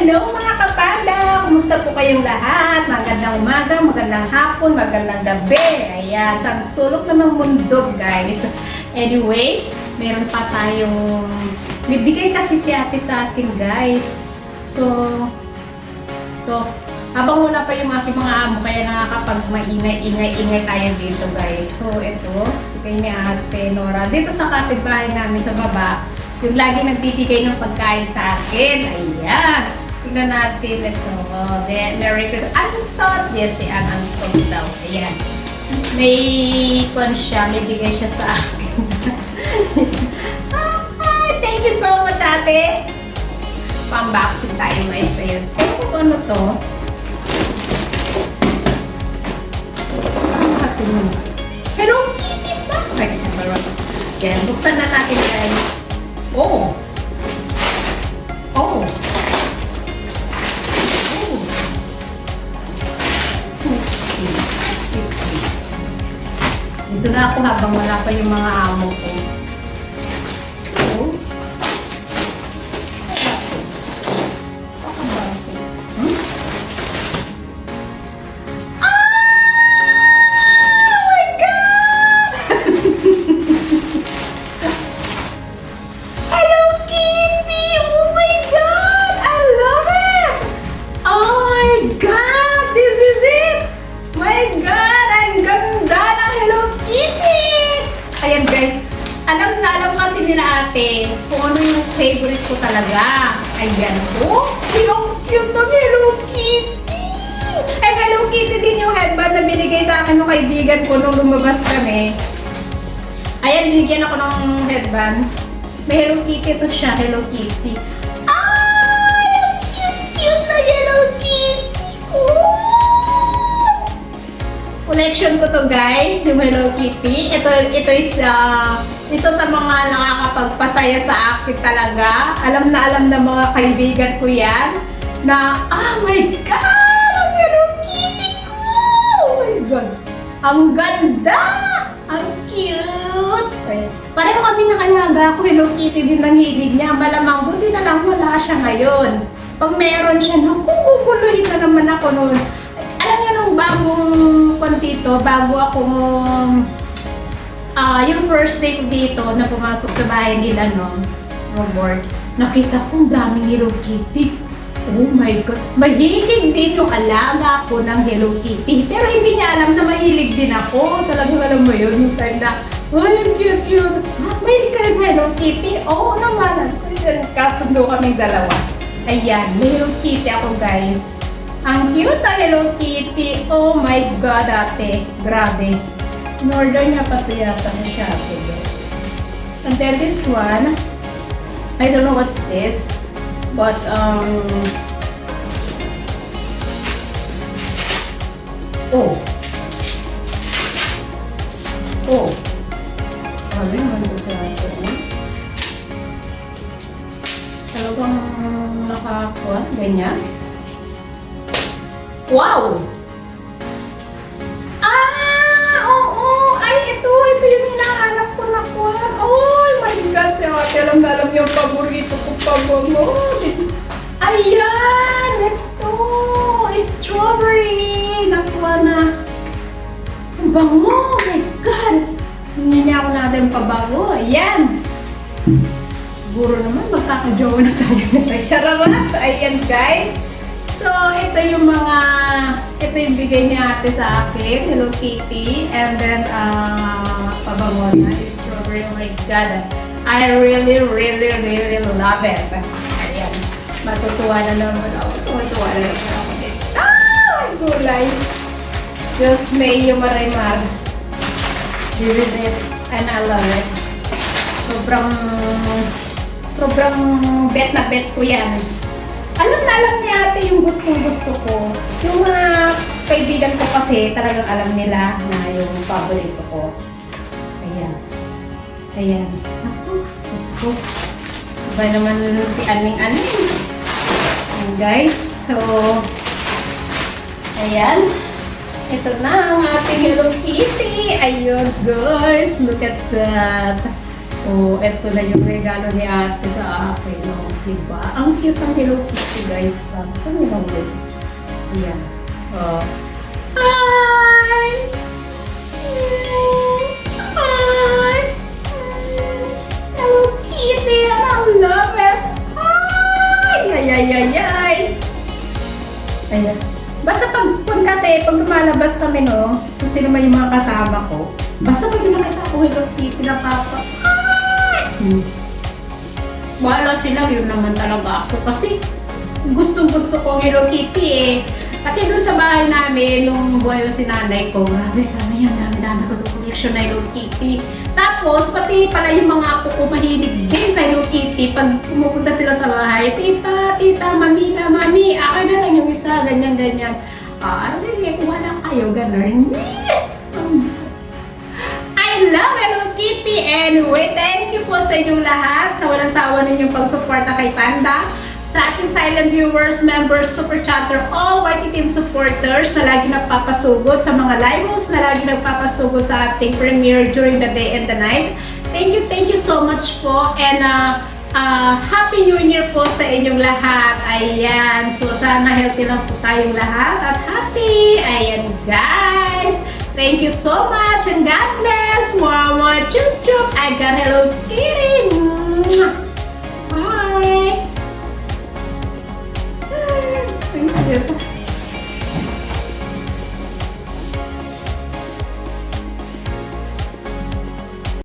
Hello mga kapanda! Kumusta po kayong lahat? Magandang umaga, magandang hapon, magandang gabi. Ayan, sa sulok ng mundo guys. Anyway, meron pa tayong bibigay kasi si ate sa akin guys. So, to habang wala pa yung aking mga amo, kaya nakakapag-maingay-ingay tayo dito guys. So, ito, bigay ni ate Nora. Dito sa kapitbahay namin sa baba, yung lagi nagbibigay ng pagkain sa akin. Ayan. Tingnan natin ito. Merry Christmas. Antot. Yes, si Antot daw. Ayan. May kwan siya. May bigay siya sa akin. Thank you so much, ate. Pa-unboxing tayo guys. Ayan. Ano to? Hello Kitty ba? Ayan. Buksan na natin guys. Oh! Oh! Oh! Let's see. Dito na ako habang wala pa yung mga amo ko. So, kung ano yung favorite ko talaga. Ayan po. Yung cute na Hello Kitty. Ay, Hello Kitty din yung headband na binigay sa akin ng kaibigan ko nung lumabas kami. Ayan, binigyan ako ng headband. May Hello Kitty to siya. Hello Kitty. Ay, yung cute na Hello Kitty ko. Collection ko to guys, yung Hello Kitty. Ito is isa sa mga nakakapagpasaya sa akin talaga. Alam na mga kaibigan ko yan na, oh my God! Ang Hello Kitty ko! Oh my God! Ang ganda! Ang cute! Pareho kami nakalaga ako. Hello Kitty din ang hilig niya. Malamang buti na lang wala siya ngayon. Pag meron siya, guguluhin na naman ako noon. Alam niyo nung bagong kontito, bago ako yung first day ko dito na pumasok sa bahay nila, no, Robert, nakita kong daming Hello Kitty. Oh my God. Mahilig din yung alaga ko ng Hello Kitty. Pero hindi niya alam na mahilig din ako. Talagang alam mo yun, yung time na, oh, yung cute. Mahilig ka rin sa Hello Kitty? Oo naman. Kasundo kaming dalawa. Ayan, may Hello Kitty ako guys. Ang cute na Hello Kitty. Oh my God, ate. Grabe. In-order niya pati yata na siya, guys. And then this one, I don't know what's this, but oh, ano naman ito sa akin? Talagang nakakuha, ganyan. Wow! Ito yung hinahanap ko na kuha. Oh my God, si ate alam na alam yung paborito ko pabango. Ayan! Ito! Strawberry! Nakuha na. Ang bango! Oh my God! Hindi niya ako natin pabango. Ayan! Siguro naman magkakajowa na tayo. Chararats! Ayan guys! So, ito yung bigay ni ate sa akin, Hello Kitty, and then, pabango na, strawberry, oh my God, I really love it. Ayan, matutuwa na naman ako, tuwa na naman ako dito. Ah, gulay! Diyos mayo marimar. Really it, and I love it. Sobrang bet na bet ko yan. Alam ni ate yung gustong-gusto ko. Yung mga kaibigan ko kasi talagang alam nila na yung paborito ko. Ayan. Ako, gusto ko. Iba naman si Aning-Aning. Ayan guys. So, ayan. Ito na ang ating Hello Kitty. Ayun guys. Look at that. Oh, eto na yung regalo ni ate sa akin, no? Diba? Ang cute ng Hello Kitty, guys. Saan mo bang yun? Ayan. Oh. Hi! Hi! Hello Kitty! I love it! Hi! Ay, ay, ay, ay! Ayan. Basta pag kasi, pag lumalabas kami, no? Kung sino man yung mga kasama ko, basta pag nakita ko Hello Kitty na papa, wala sila, yun naman talaga ako. Kasi gustong-gusto ko Hello Kitty eh. Pati doon sa bahay namin, nung buhay yung sinanay ko, grabe, sabi niya, dami-dami ko itong collection na Hello Kitty. Tapos, pati pala yung mga apo ko mahilig din sa Hello Kitty. Pag pumupunta sila sa bahay, tita, mami, akin na lang yung isa, ganyan-ganyan. Sige, kuha lang kayo, gano'n. I love Hello Kitty. Anyway, thank you po sa inyong lahat sa walang sawa ninyong pagsuporta kay Panda, sa ating silent viewers, members, super chatter, all YT team supporters na lagi nagpapasugod sa mga limos, na lagi nagpapasugod sa ating premiere during the day and the night. Thank you so much po, and Happy New Year po sa inyong lahat. Ayan, so sana healthy lang po tayong lahat at happy. Ayan guys, thank you so much and God bless. Mama, chup chup. I got Hello Kitty.